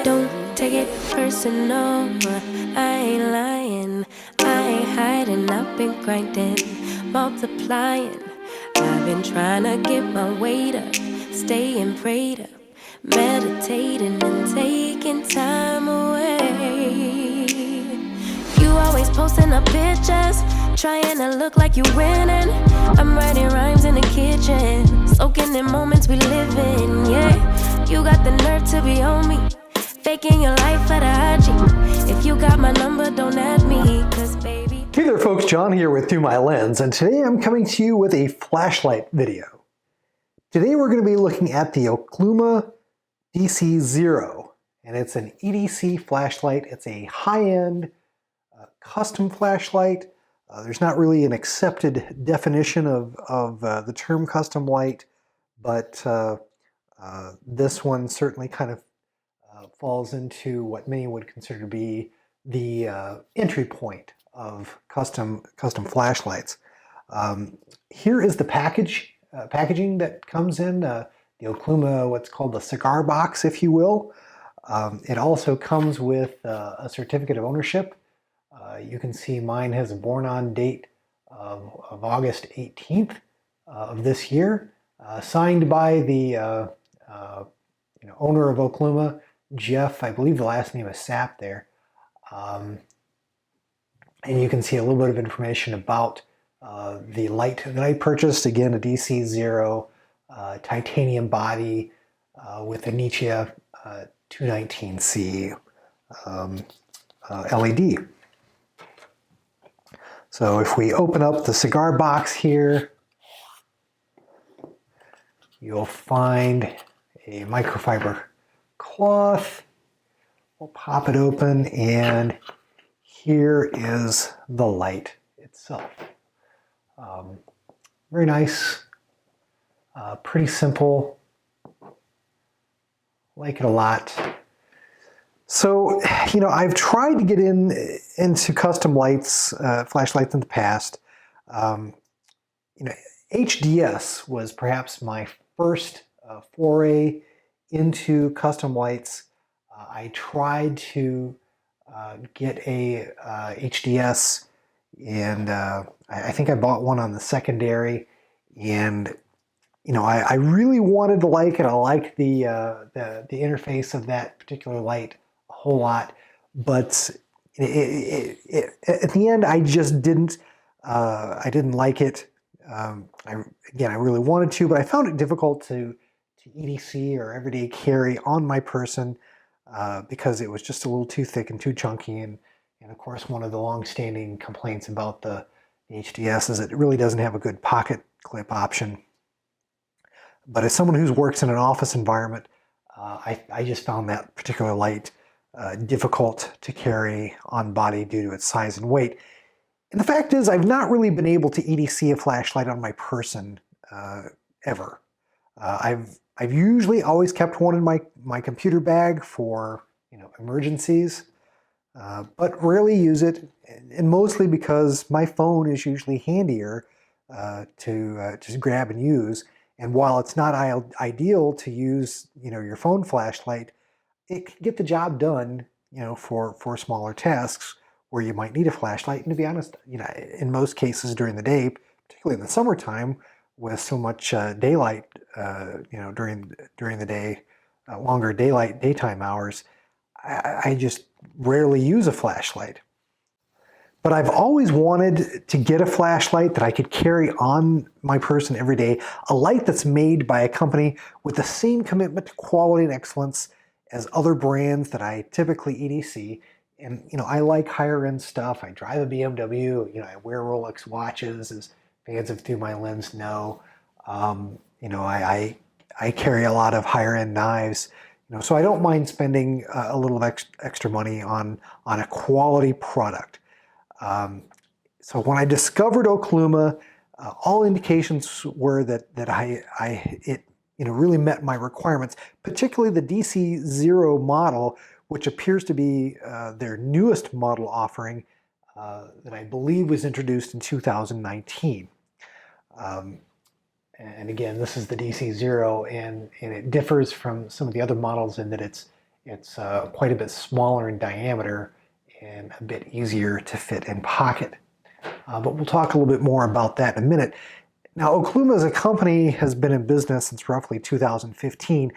Don't take it personal, I ain't lying, I ain't hiding, I've been grinding, multiplying. I've been trying to get my weight up, staying prayed up, meditating and taking time away. You always posting up pictures, trying to look like you winning. I'm writing rhymes in the kitchen, soaking in moments we live in, yeah. You got the nerve to be on me, faking your life for the IG. If you got my number, don't add me, cause baby. Hey there folks, John here with Through My Lens, and today I'm coming to you with a flashlight video. Today we're going to be looking at the Okluma DC0, and it's an EDC flashlight. It's a high-end custom flashlight. There's not really an accepted definition of the term custom light, but this one certainly kind of falls into what many would consider to be the entry point of custom flashlights. Here is the packaging that comes in the Okluma, what's called the cigar box, if you will. It also comes with a certificate of ownership. You can see mine has a born-on date of August 18th of this year, signed by the owner of Okluma, Jeff. I believe the last name is Sapp there. And you can see a little bit of information about the light that I purchased. Again, a DC0 titanium body with a Nietzsche 219C LED. So if we open up the cigar box here, you'll find a microfiber cloth. We'll pop it open, and here is the light itself. Very nice, pretty simple, like it a lot. So, I've tried to get into custom lights, flashlights in the past. HDS was perhaps my first foray into custom lights. I tried to get a HDS, and I think I bought one on the secondary, and I really wanted to like it. I liked the interface of that particular light a whole lot, but at the end I just didn't like it. I really wanted to, but I found it difficult to EDC or everyday carry on my person because it was just a little too thick and too chunky. And of course, one of the long-standing complaints about the HDS is it really doesn't have a good pocket clip option. But as someone who works in an office environment, I just found that particular light difficult to carry on body due to its size and weight. And the fact is, I've not really been able to EDC a flashlight on my person ever. I've usually always kept one in my computer bag for emergencies, but rarely use it, and mostly because my phone is usually handier to just grab and use. And while it's not ideal to use your phone flashlight, it can get the job done for smaller tasks where you might need a flashlight. And to be honest, in most cases during the day, particularly in the summertime, with so much daylight, during the day, longer daytime hours, I just rarely use a flashlight. But I've always wanted to get a flashlight that I could carry on my person every day, a light that's made by a company with the same commitment to quality and excellence as other brands that I typically EDC. And I like higher end stuff. I drive a BMW. I wear Rolex watches, as fans of Through My Lens know. I carry a lot of higher end knives. So I don't mind spending a little extra money on a quality product. So when I discovered Okluma, all indications were that it really met my requirements, particularly the DC0 model, which appears to be their newest model offering that I believe was introduced in 2019. And again, this is the DC0, and it differs from some of the other models in that it's It's quite a bit smaller in diameter and a bit easier to fit in pocket. But we'll talk a little bit more about that in a minute. Now, Okluma as a company has been in business since roughly 2015,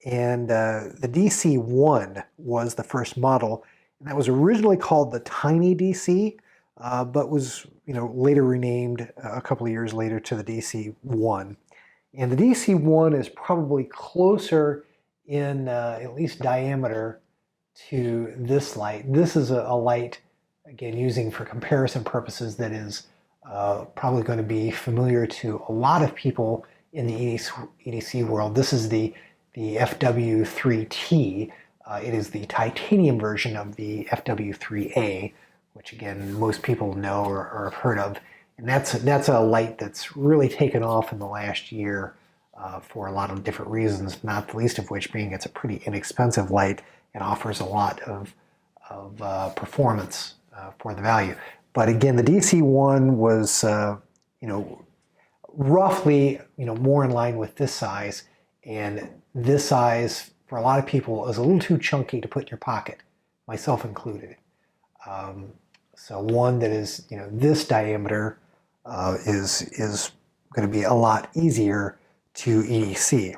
and the DC1 was the first model, and that was originally called the Tiny DC, but was later renamed a couple of years later to the DC1. And the DC1 is probably closer in at least diameter to this light. This is a light, again, using for comparison purposes, that is probably going to be familiar to a lot of people in the EDC world. This is the FW3T. It is the titanium version of the FW3A, which again most people know or have heard of. And that's a light that's really taken off in the last year for a lot of different reasons, not the least of which being it's a pretty inexpensive light and offers a lot of performance for the value. But again, the DC1 was roughly more in line with this size, and this size for a lot of people is a little too chunky to put in your pocket, myself included. So one that is this diameter is going to be a lot easier to EDC.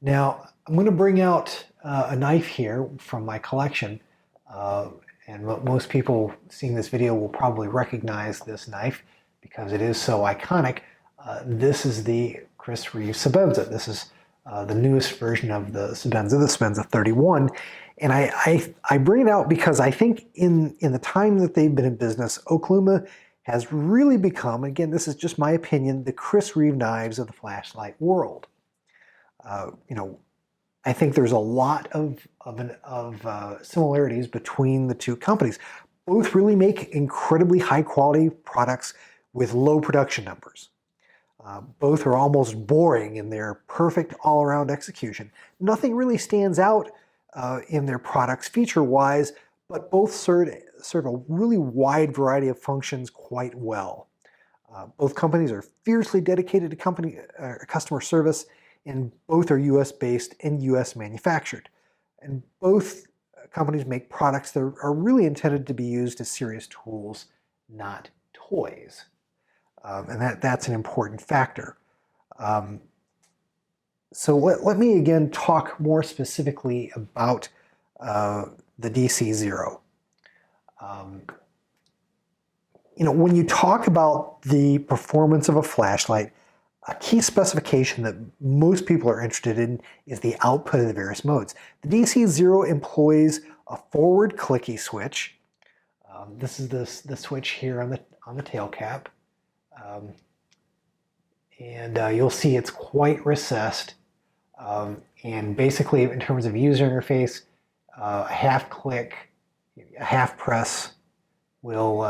Now I'm going to bring out a knife here from my collection, and most people seeing this video will probably recognize this knife because it is so iconic. This is the Chris Reeve Sebenza. This is the newest version of the Sebenza 31. And I bring it out because I think in the time that they've been in business, Okluma has really become, again, this is just my opinion, the Chris Reeve knives of the flashlight world. I think there's a lot of similarities between the two companies. Both really make incredibly high quality products with low production numbers. Both are almost boring in their perfect all-around execution. Nothing really stands out in their products feature-wise, but both serve a really wide variety of functions quite well. Both companies are fiercely dedicated to customer service, and both are US-based and US manufactured. And both companies make products that are really intended to be used as serious tools, not toys. And that's an important factor. So let me again talk more specifically about the DC0. When you talk about the performance of a flashlight, a key specification that most people are interested in is the output of the various modes. The DC0 employs a forward clicky switch. This is the switch here on the tail cap. And you'll see it's quite recessed. And basically, in terms of user interface, a half click, a half press will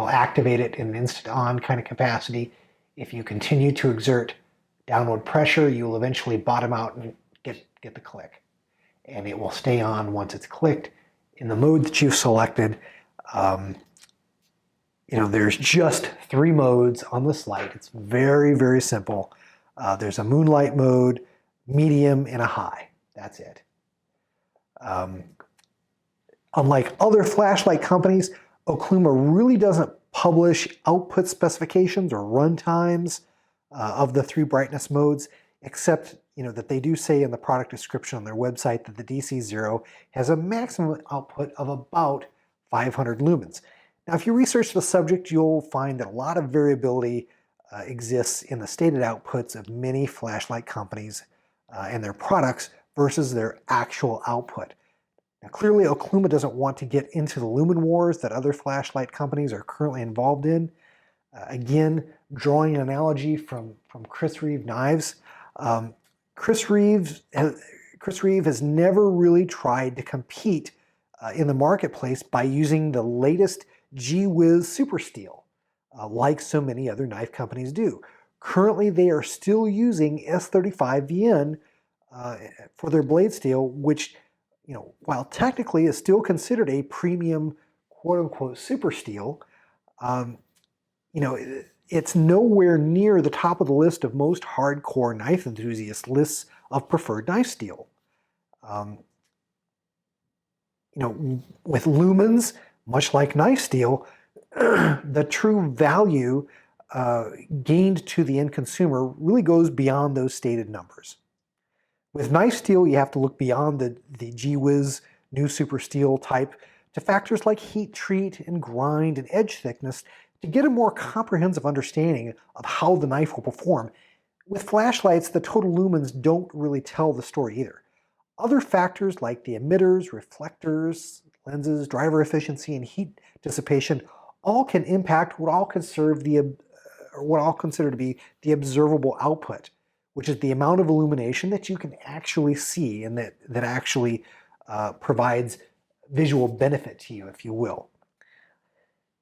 activate it in an instant on kind of capacity. If you continue to exert downward pressure, you will eventually bottom out and get the click. And it will stay on once it's clicked. In the mode that you've selected, there's just 3 modes on this light. It's very, very simple. There's a moonlight mode, medium, and a high. That's it. Unlike other flashlight companies, Okluma really doesn't publish output specifications or run times of the 3 brightness modes, except that they do say in the product description on their website that the DC0 has a maximum output of about 500 lumens. Now, if you research the subject, you'll find that a lot of variability exists in the stated outputs of many flashlight companies and their products versus their actual output. Now, clearly, Okluma doesn't want to get into the lumen wars that other flashlight companies are currently involved in. Again, drawing an analogy from Chris Reeve knives, Chris Reeve has never really tried to compete in the marketplace by using the latest G-Whiz super steel, like so many other knife companies do. Currently, they are still using S35VN for their blade steel, which, while technically is still considered a premium quote-unquote super steel, it's nowhere near the top of the list of most hardcore knife enthusiasts' lists of preferred knife steel. Um, with lumens, much like knife steel, the true value gained to the end consumer really goes beyond those stated numbers. With knife steel, you have to look beyond the gee whiz new super steel type to factors like heat treat and grind and edge thickness to get a more comprehensive understanding of how the knife will perform. With flashlights, the total lumens don't really tell the story either. Other factors like the emitters, reflectors, lenses, driver efficiency, and heat dissipation all can impact what I'll consider to be the observable output, which is the amount of illumination that you can actually see and that actually provides visual benefit to you, if you will.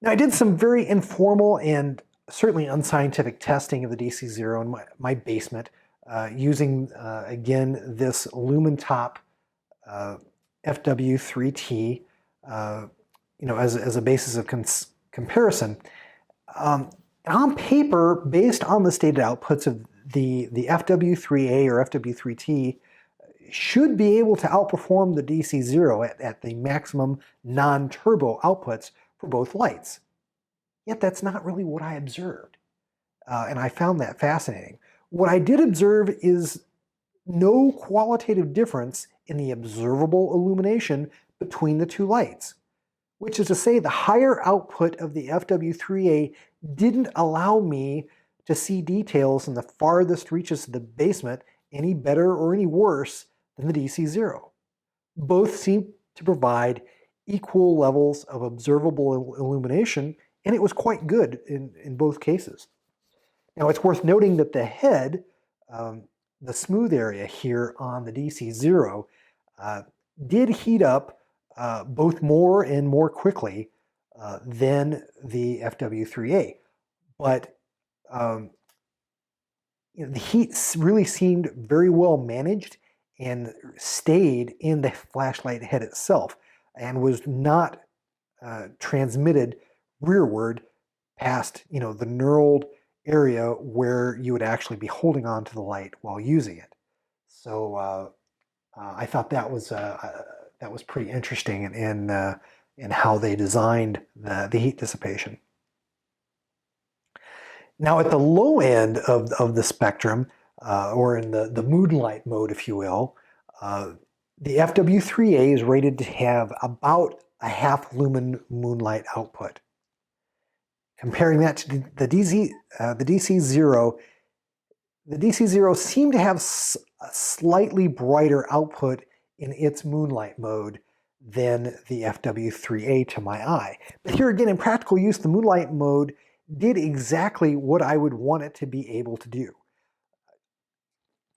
Now, I did some very informal and certainly unscientific testing of the DC0 in my basement using, again, this LumenTop FW3T, as a basis of comparison. On paper, based on the stated outputs of the FW3A or FW3T, should be able to outperform the DC0 at the maximum non-turbo outputs for both lights. Yet that's not really what I observed. And I found that fascinating. What I did observe is no qualitative difference in the observable illumination between the two lights, which is to say the higher output of the FW3A didn't allow me to see details in the farthest reaches of the basement any better or any worse than the DC0. Both seem to provide equal levels of observable illumination, and it was quite good in both cases. Now, it's worth noting that the head, the smooth area here on the DC0, did heat up both more and more quickly than the FW3A. But the heat really seemed very well managed and stayed in the flashlight head itself and was not transmitted rearward past the knurled area where you would actually be holding on to the light while using it. So I thought that was pretty interesting in how they designed the heat dissipation. Now at the low end of the spectrum, or in the moonlight mode, if you will, the FW3A is rated to have about a half lumen moonlight output. Comparing that to the DC0, the DC0 seemed to have a slightly brighter output in its moonlight mode than the FW3A to my eye. But here again, in practical use, the moonlight mode did exactly what I would want it to be able to do.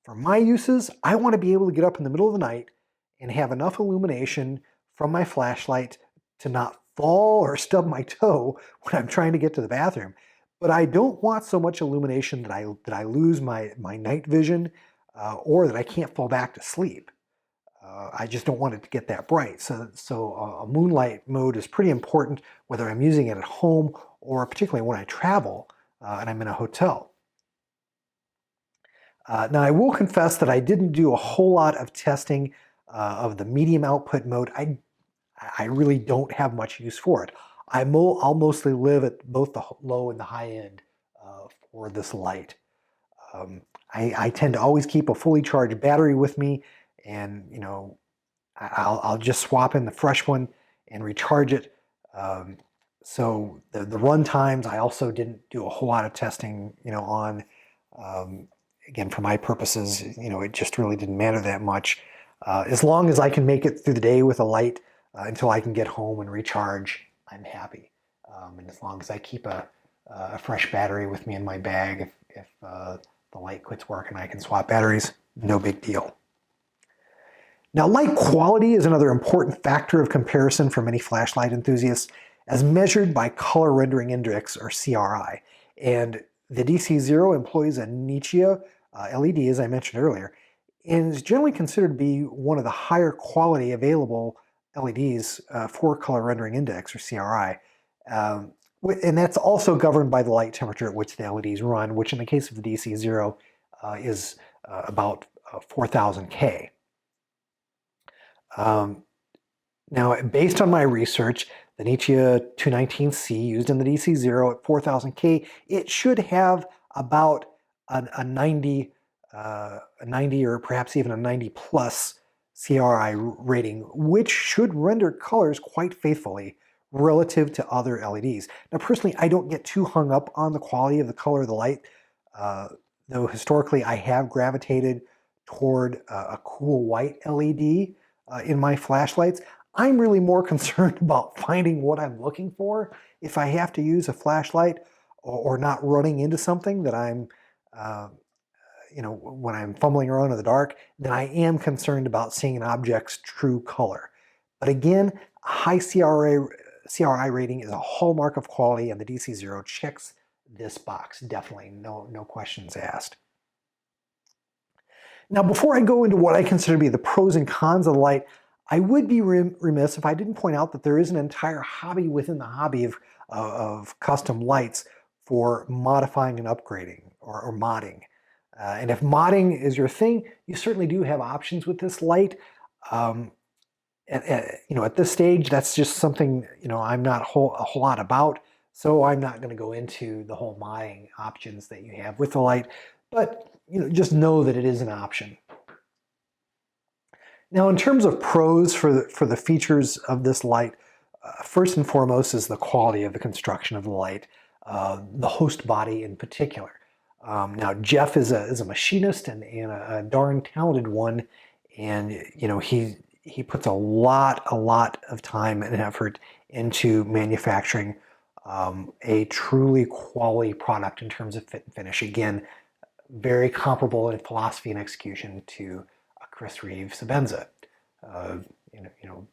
For my uses, I want to be able to get up in the middle of the night and have enough illumination from my flashlight to not fall or stub my toe when I'm trying to get to the bathroom. But I don't want so much illumination that I lose my night vision or that I can't fall back to sleep. I just don't want it to get that bright. So a moonlight mode is pretty important, whether I'm using it at home or particularly when I travel and I'm in a hotel. Now, I will confess that I didn't do a whole lot of testing of the medium output mode. I really don't have much use for it. I'll mostly live at both the low and the high end for this light. I tend to always keep a fully charged battery with me, and I'll just swap in the fresh one and recharge it. So the run times, I also didn't do a whole lot of testing, on. Again, for my purposes, it just really didn't matter that much. As long as I can make it through the day with a light until I can get home and recharge, I'm happy. And as long as I keep a fresh battery with me in my bag, if the light quits working, I can swap batteries, no big deal. Now, light quality is another important factor of comparison for many flashlight enthusiasts, as measured by color rendering index, or CRI. And the DC0 employs a Nichia LED, as I mentioned earlier, and is generally considered to be one of the higher quality available LEDs for color rendering index, or CRI. And that's also governed by the light temperature at which the LEDs run, which in the case of the DC0 is about 4000 K. Now, based on my research, the Nichia 219C used in the DC0 at 4000K, it should have about a 90, a 90 or perhaps even a 90 plus CRI rating, which should render colors quite faithfully relative to other LEDs. Now, personally, I don't get too hung up on the quality of the color of the light, though historically I have gravitated toward a cool white LED in my flashlights. I'm really more concerned about finding what I'm looking for if I have to use a flashlight or not running into something that I'm, when I'm fumbling around in the dark, then I am concerned about seeing an object's true color. But again, a high CRI rating is a hallmark of quality, and the DC0 checks this box, definitely, no questions asked. Now, before I go into what I consider to be the pros and cons of the light, I would be remiss if I didn't point out that there is an entire hobby within the hobby of custom lights for modifying and upgrading or modding. And if modding is your thing, you certainly do have options with this light. At this stage, that's just something I'm not a whole lot about, so I'm not going to go into the whole modding options that you have with the light. But just know that it is an option. Now, in terms of pros for the features of this light, first and foremost is the quality of the construction of the light, the host body in particular. Now, Jeff is a machinist and a darn talented one, and he puts a lot of time and effort into manufacturing a truly quality product in terms of fit and finish. Again, very comparable in philosophy and execution to Chris Reeve Sebenza,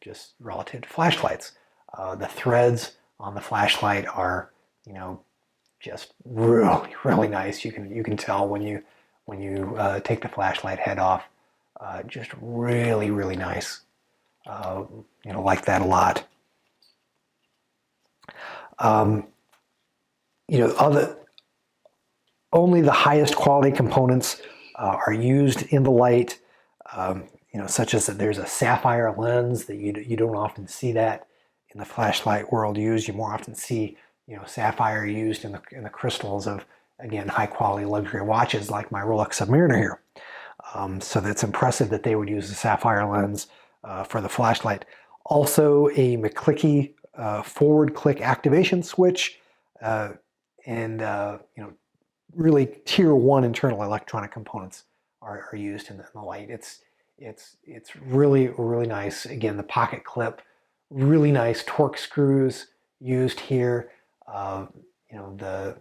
just relative to flashlights. The threads on the flashlight are, just really nice. You can tell when you take the flashlight head off. Just really nice. Like that a lot. Only the highest quality components are used in the light. Such as that there's a sapphire lens that you don't often see that in the flashlight world used. You more often see sapphire used in the crystals of, again, high quality luxury watches like my Rolex Submariner here. So that's impressive that they would use the sapphire lens for the flashlight. Also a McClicky forward click activation switch, and really tier 1 internal electronic components are used in the light. It's really nice. Again, the pocket clip, really nice torque screws used here. The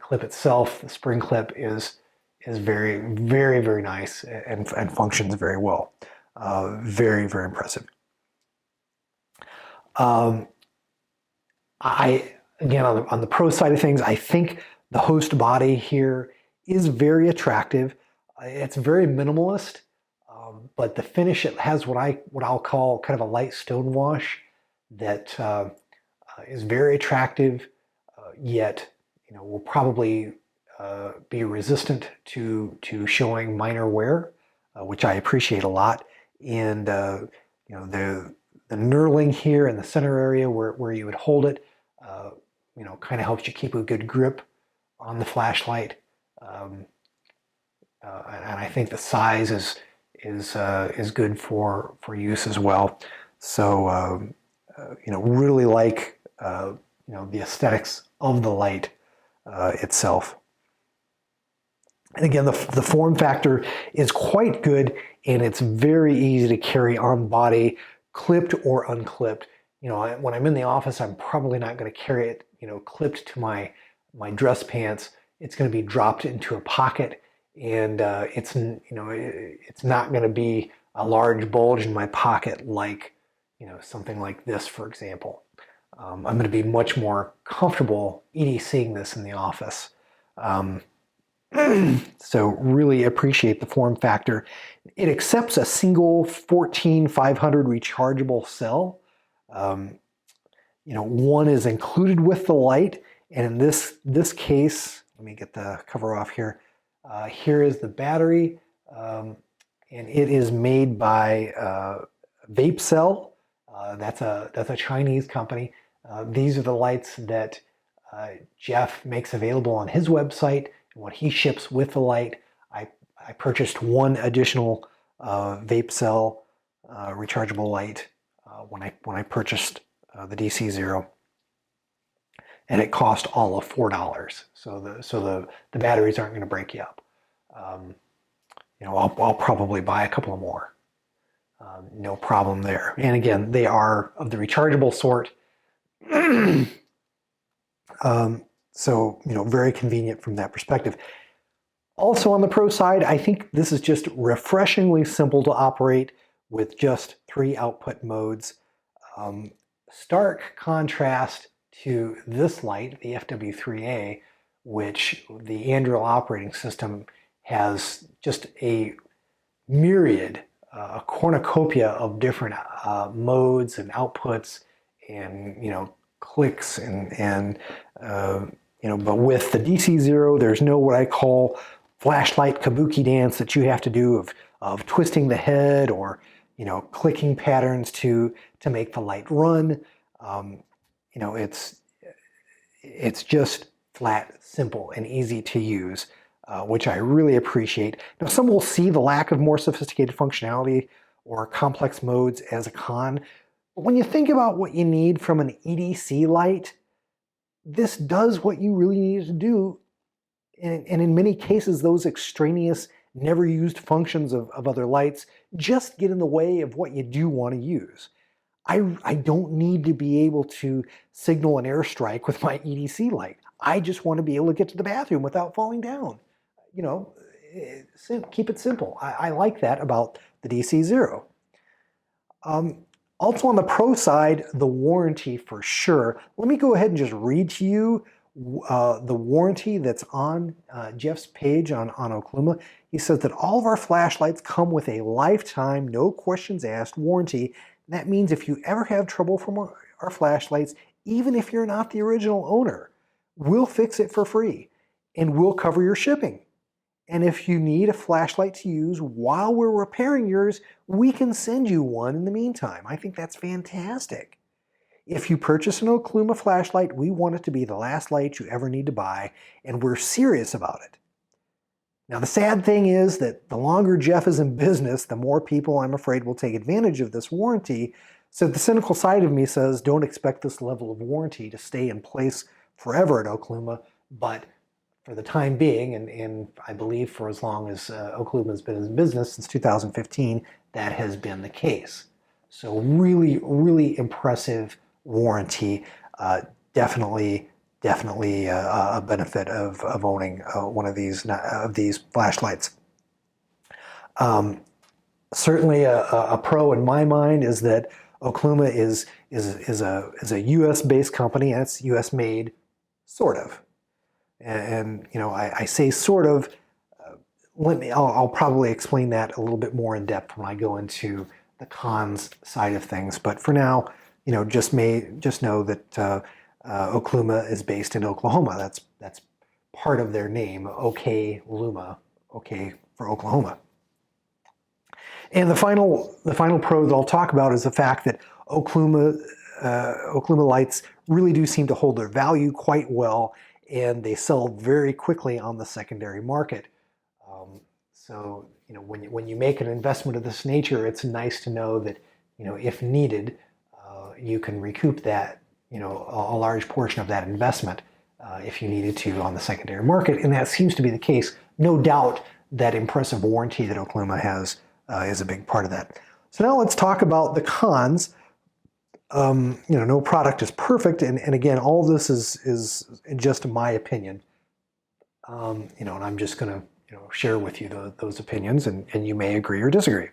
clip itself, the spring clip, is very nice and functions very well. Very impressive. Again, on the pro side of things, I think the host body here is very attractive. It's very minimalist, but the finish, it has what I'll call kind of a light stone wash that is very attractive, yet will probably be resistant to showing minor wear, which I appreciate a lot. And the knurling here in the center area where you would hold it, kind of helps you keep a good grip on the flashlight. And I think the size is good for use as well. So really like the aesthetics of the light itself. And again, the form factor is quite good, and it's very easy to carry on body, clipped or unclipped. When I'm in the office, I'm probably not going to carry it, clipped to my dress pants. It's going to be dropped into a pocket, and it's not going to be a large bulge in my pocket like something like this, for example. I'm going to be much more comfortable EDCing this in the office. So really appreciate the form factor. It accepts a single 14500 rechargeable cell. One is included with the light, and in this case, let me get the cover off here. Here is the battery, and it is made by Vape Cell. That's a Chinese company. These are the lights that Jeff makes available on his website and what he ships with the light. I purchased one additional Vape Cell rechargeable light when I purchased the DC0, and it cost all of $4. So the batteries aren't going to break you up. I'll probably buy a couple of more. No problem there. And again, they are of the rechargeable sort. So very convenient from that perspective. Also on the pro side, I think this is just refreshingly simple to operate with just 3 output modes. Stark contrast to this light, the FW3A, which the Android operating system has just a myriad, a cornucopia of different modes and outputs and clicks and but with the DC0, there's no what I call flashlight kabuki dance that you have to do of twisting the head or clicking patterns to make the light run. It's just flat, simple, and easy to use, which I really appreciate. Now, some will see the lack of more sophisticated functionality or complex modes as a con, but when you think about what you need from an EDC light, this does what you really need to do. And in many cases, those extraneous, never used functions of other lights just get in the way of what you do want to use. I don't need to be able to signal an airstrike with my EDC light. I just want to be able to get to the bathroom without falling down. Keep it simple. I like that about the DC0. Also on the pro side, the warranty for sure. Let me go ahead and just read to you the warranty that's on Jeff's page on Okluma. He says that all of our flashlights come with a lifetime, no questions asked warranty. That means if you ever have trouble from our flashlights, even if you're not the original owner, we'll fix it for free and we'll cover your shipping. And if you need a flashlight to use while we're repairing yours, we can send you one in the meantime. I think that's fantastic. If you purchase an Okluma flashlight, we want it to be the last light you ever need to buy, and we're serious about it. Now, the sad thing is that the longer Jeff is in business, the more people, I'm afraid, will take advantage of this warranty. So the cynical side of me says, don't expect this level of warranty to stay in place forever at Okluma, but for the time being, and I believe for as long as Okluma has been in business, since 2015, that has been the case. So really, really impressive warranty. Definitely a benefit of owning one of these flashlights. Certainly a pro in my mind is that Okluma is a U.S. based company, and it's U.S. made, sort of. And I say sort of. I'll probably explain that a little bit more in depth when I go into the cons side of things. But for now, just know that Okluma is based in Oklahoma. That's part of their name, Okluma, OK for Oklahoma. And the final pro that I'll talk about is the fact that Okluma lights really do seem to hold their value quite well, and they sell very quickly on the secondary market. So when you make an investment of this nature, it's nice to know that if needed, you can recoup that a large portion of that investment if you needed to on the secondary market, and that seems to be the case. No doubt that impressive warranty that Okluma has is a big part of that. So now let's talk about the cons. No product is perfect, and again, all this is just my opinion. And I'm just going to share with you those opinions, and you may agree or disagree.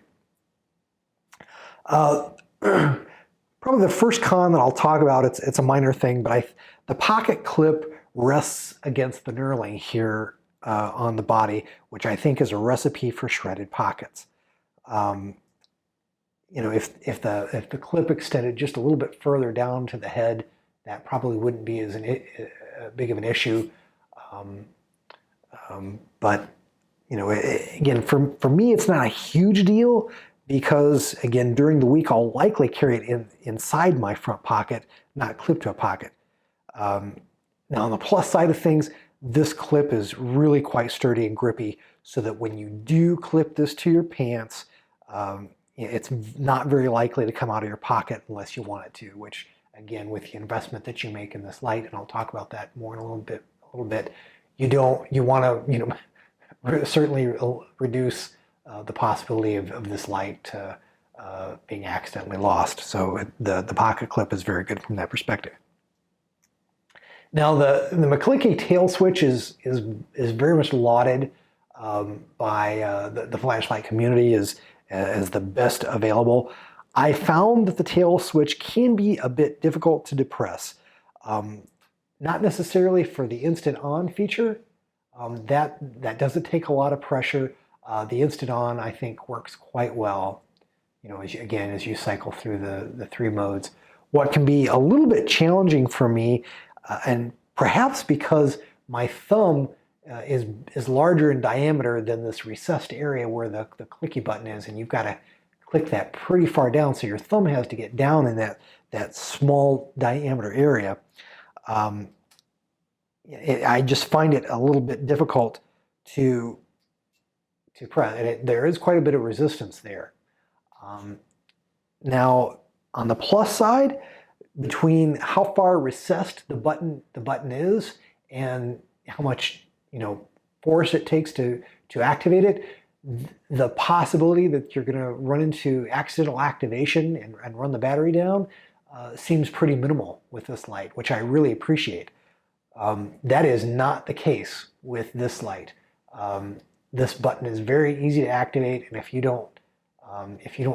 Probably the first con that I'll talk about, it's a minor thing, but the pocket clip rests against the knurling here on the body, which I think is a recipe for shredded pockets. If the clip extended just a little bit further down to the head, that probably wouldn't be as big of an issue. But again, for me, it's not a huge deal. because, again, during the week I'll likely carry it inside my front pocket, not clipped to a pocket. Now on the plus side of things, this clip is really quite sturdy and grippy, so that when you do clip this to your pants, it's not very likely to come out of your pocket unless you want it to, which, again, with the investment that you make in this light, and I'll talk about that more in a little bit, you want to, certainly reduce the possibility of this light being accidentally lost. So the pocket clip is very good from that perspective. Now the McClicky tail switch is very much lauded by the flashlight community as the best available. I found that the tail switch can be a bit difficult to depress. Not necessarily for the instant on feature. That doesn't take a lot of pressure. The instant on, I think, works quite well. As you cycle through the 3 modes. What can be a little bit challenging for me, and perhaps because my thumb is larger in diameter than this recessed area where the clicky button is, and you've got to click that pretty far down, so your thumb has to get down in that small diameter area. I just find it a little bit difficult to press, and there is quite a bit of resistance there. Now, on the plus side, between how far recessed the button is and how much force it takes to activate it, the possibility that you're going to run into accidental activation and run the battery down seems pretty minimal with this light, which I really appreciate. That is not the case with this light. This button is very easy to activate, and if you don't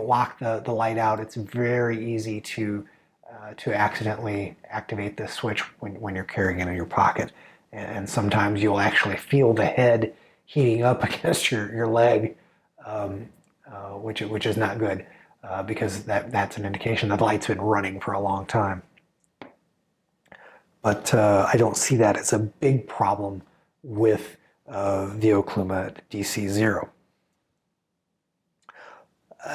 lock the light out, it's very easy to accidentally activate this switch when you're carrying it in your pocket. And sometimes you'll actually feel the head heating up against your leg, which is not good, because that's an indication that the light's been running for a long time. But I don't see that as a big problem with the Okluma DC0.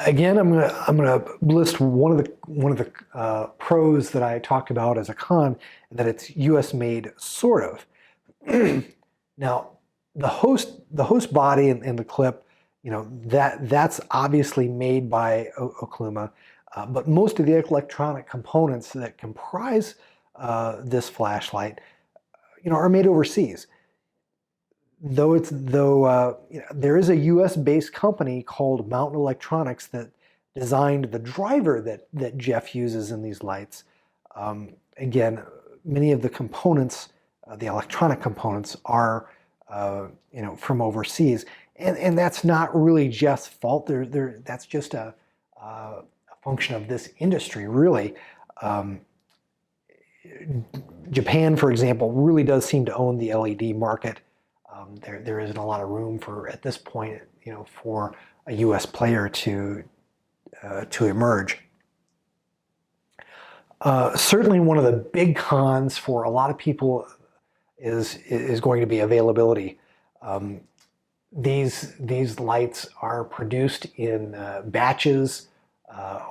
Again, I'm gonna list one of the pros that I talked about as a con, and that it's U.S. made, sort of. Now, the host body and the clip, that's obviously made by Okluma, but most of the electronic components that comprise this flashlight, are made overseas. There is a U.S.-based company called Mountain Electronics that designed the driver that Jeff uses in these lights. Again, many of the components, the electronic components, are from overseas, and that's not really Jeff's fault. That's just a function of this industry, really. Japan, for example, really does seem to own the LED market. There isn't a lot of room at this point, for a U.S. player to emerge. Certainly, one of the big cons for a lot of people is going to be availability. These lights are produced in batches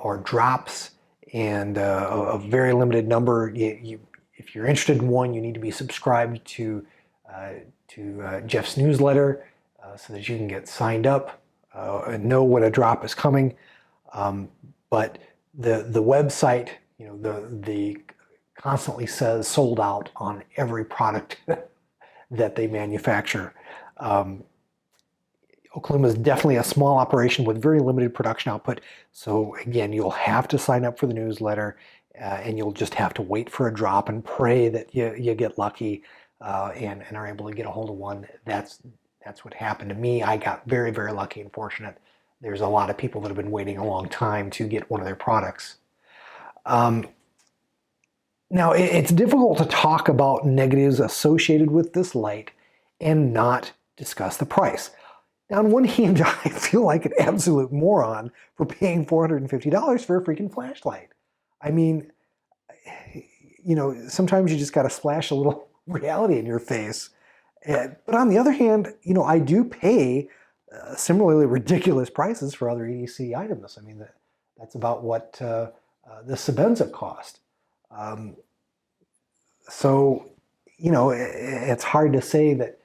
or drops, and a very limited number. If you're interested in one, you need to be subscribed to Jeff's newsletter so that you can get signed up and know when a drop is coming. But the website, the constantly says sold out on every product that they manufacture. Okluma is definitely a small operation with very limited production output. So again, you'll have to sign up for the newsletter, and you'll just have to wait for a drop and pray that you get lucky and are able to get a hold of one. That's what happened to me. I got very, very lucky and fortunate. There's a lot of people that have been waiting a long time to get one of their products. Now, it's difficult to talk about negatives associated with this light and not discuss the price. Now, on one hand, I feel like an absolute moron for paying $450 for a freaking flashlight. I mean, sometimes you just got to splash a little reality in your face. But on the other hand, I do pay similarly ridiculous prices for other EDC items. I mean, that's about what the Sebenza cost. So, it's hard to say that,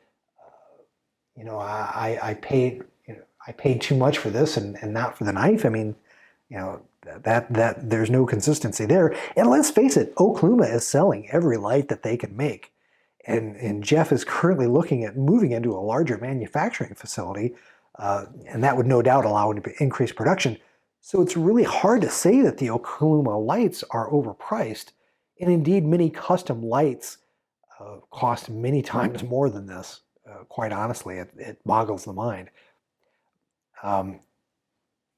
I paid too much for this and not for the knife. I mean, that there's no consistency there. And let's face it, Okluma is selling every light that they can make. And Jeff is currently looking at moving into a larger manufacturing facility, and that would no doubt allow him to increase production. So it's really hard to say that the Okluma lights are overpriced. And indeed, many custom lights cost many times more than this. Quite honestly, it boggles the mind.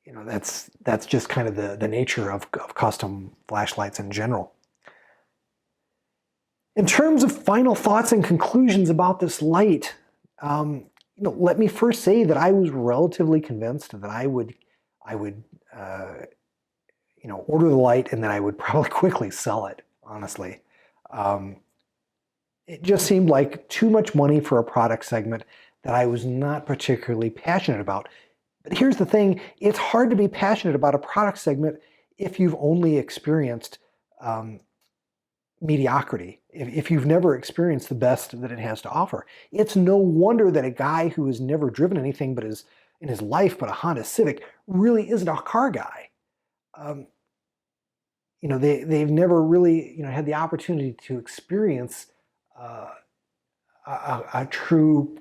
That's just kind of the nature of custom flashlights in general. In terms of final thoughts and conclusions about this light, let me first say that I was relatively convinced that I would order the light and then I would probably quickly sell it, honestly. It just seemed like too much money for a product segment that I was not particularly passionate about. But here's the thing, it's hard to be passionate about a product segment if you've only experienced mediocrity, if you've never experienced the best that it has to offer. It's no wonder that a guy who has never driven anything but in his life but a Honda Civic really isn't a car guy. They've never really had the opportunity to experience a true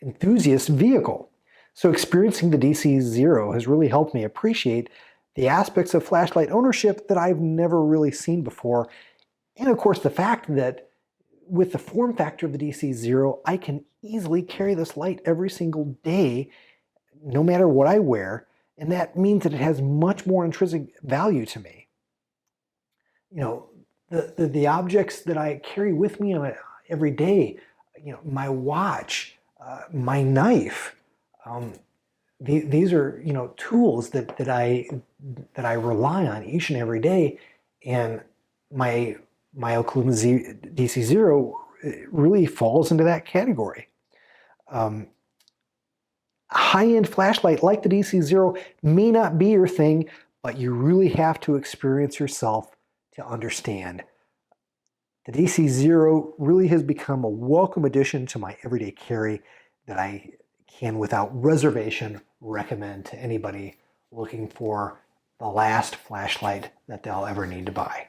enthusiast vehicle. So experiencing the DC0 has really helped me appreciate the aspects of flashlight ownership that I've never really seen before. And of course, the fact that with the form factor of the DC0, I can easily carry this light every single day, no matter what I wear. And that means that it has much more intrinsic value to me. The objects that I carry with me every day, my watch, my knife, these are tools that I rely on each and every day, and my Okluma DC0 really falls into that category. High-end flashlight like the DC0 may not be your thing, but you really have to experience yourself to understand. The DC0 really has become a welcome addition to my everyday carry that I can, without reservation, recommend to anybody looking for the last flashlight that they'll ever need to buy.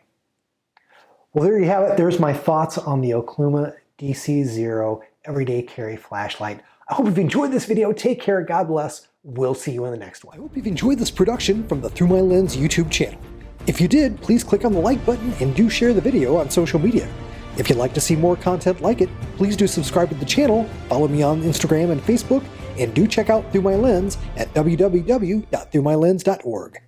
Well, there you have it. There's my thoughts on the Okluma DC0 everyday carry flashlight. I hope you've enjoyed this video. Take care. God bless. We'll see you in the next one. I hope you've enjoyed this production from the Through My Lens YouTube channel. If you did, please click on the like button and do share the video on social media. If you'd like to see more content like it, please do subscribe to the channel, follow me on Instagram and Facebook, and do check out Through My Lens at www.throughmylens.org.